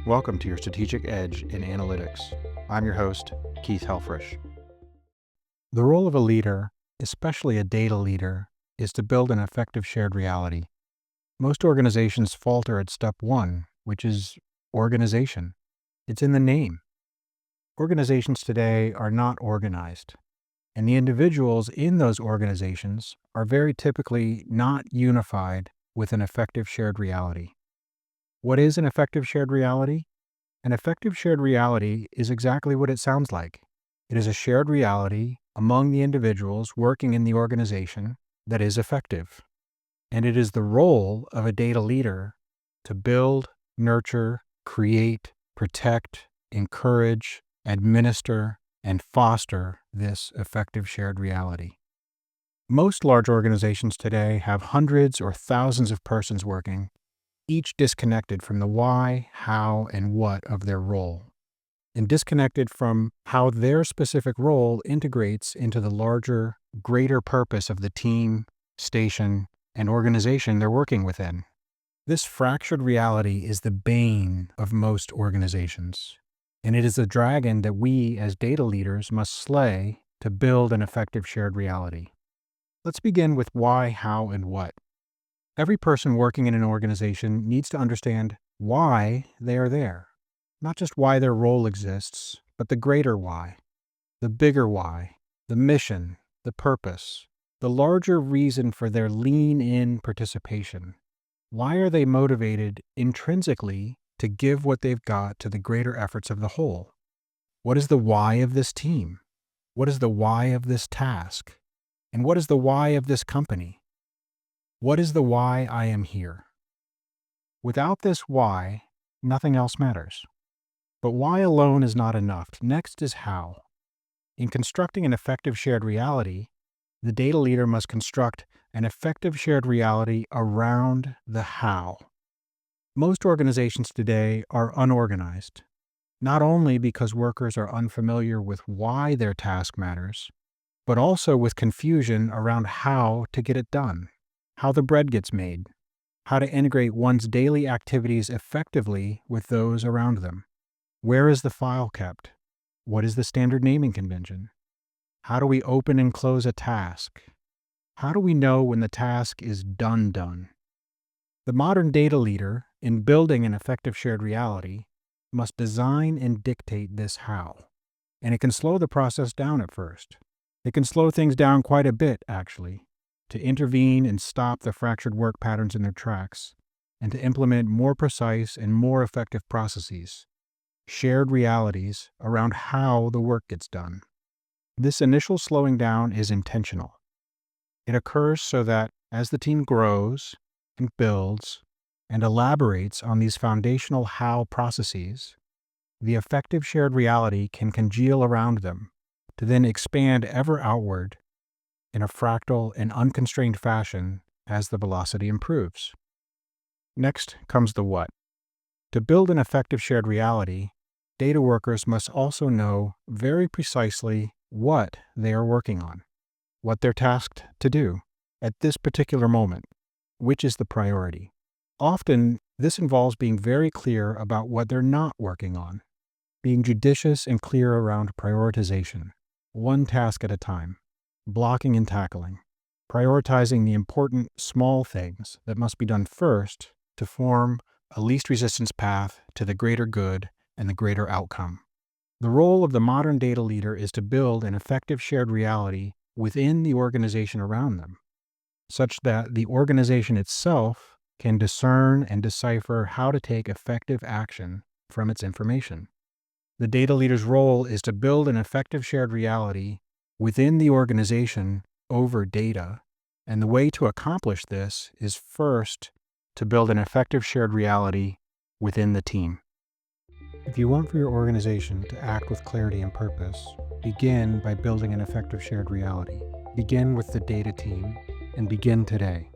Welcome to your Strategic Edge in Analytics. I'm your host, Keith Helfrich. The role of a leader, especially a data leader, is to build an effective shared reality. Most organizations falter at step one, which is organization. It's in the name. Organizations today are not organized, and the individuals in those organizations are very typically not unified with an effective shared reality. What is an effective shared reality? An effective shared reality is exactly what it sounds like. It is a shared reality among the individuals working in the organization that is effective. And it is the role of a data leader to build, nurture, create, protect, encourage, administer, and foster this effective shared reality. Most large organizations today have hundreds or thousands of persons working, each disconnected from the why, how, and what of their role, and disconnected from how their specific role integrates into the larger, greater purpose of the team, station, and organization they're working within. This fractured reality is the bane of most organizations, and it is the dragon that we as data leaders must slay to build an effective shared reality. Let's begin with why, how, and what. Every person working in an organization needs to understand why they are there. Not just why their role exists, but the greater why, the bigger why, the mission, the purpose, the larger reason for their lean-in participation. Why are they motivated intrinsically to give what they've got to the greater efforts of the whole? What is the why of this team? What is the why of this task? And what is the why of this company? What is the why I am here? Without this why, nothing else matters. But why alone is not enough. Next is how. In constructing an effective shared reality, the data leader must construct an effective shared reality around the how. Most organizations today are unorganized, not only because workers are unfamiliar with why their task matters, but also with confusion around how to get it done. How the bread gets made, how to integrate one's daily activities effectively with those around them. Where is the file kept? What is the standard naming convention? How do we open and close a task? How do we know when the task is done? The modern data leader, in building an effective shared reality, must design and dictate this how. And it can slow the process down at first. It can slow things down quite a bit, actually, to intervene and stop the fractured work patterns in their tracks, and to implement more precise and more effective processes, shared realities around how the work gets done. This initial slowing down is intentional. It occurs so that as the team grows and builds and elaborates on these foundational how processes, the effective shared reality can congeal around them to then expand ever outward in a fractal and unconstrained fashion as the velocity improves. Next comes the what. To build an effective shared reality, data workers must also know very precisely what they are working on, what they're tasked to do at this particular moment, which is the priority. Often, this involves being very clear about what they're not working on, being judicious and clear around prioritization, one task at a time, blocking and tackling, prioritizing the important small things that must be done first to form a least resistance path to the greater good and the greater outcome. The role of the modern data leader is to build an effective shared reality within the organization around them, such that the organization itself can discern and decipher how to take effective action from its information. The data leader's role is to build an effective shared reality within the organization over data, and the way to accomplish this is first to build an effective shared reality within the team. If you want for your organization to act with clarity and purpose, begin by building an effective shared reality. Begin with the data team and begin today.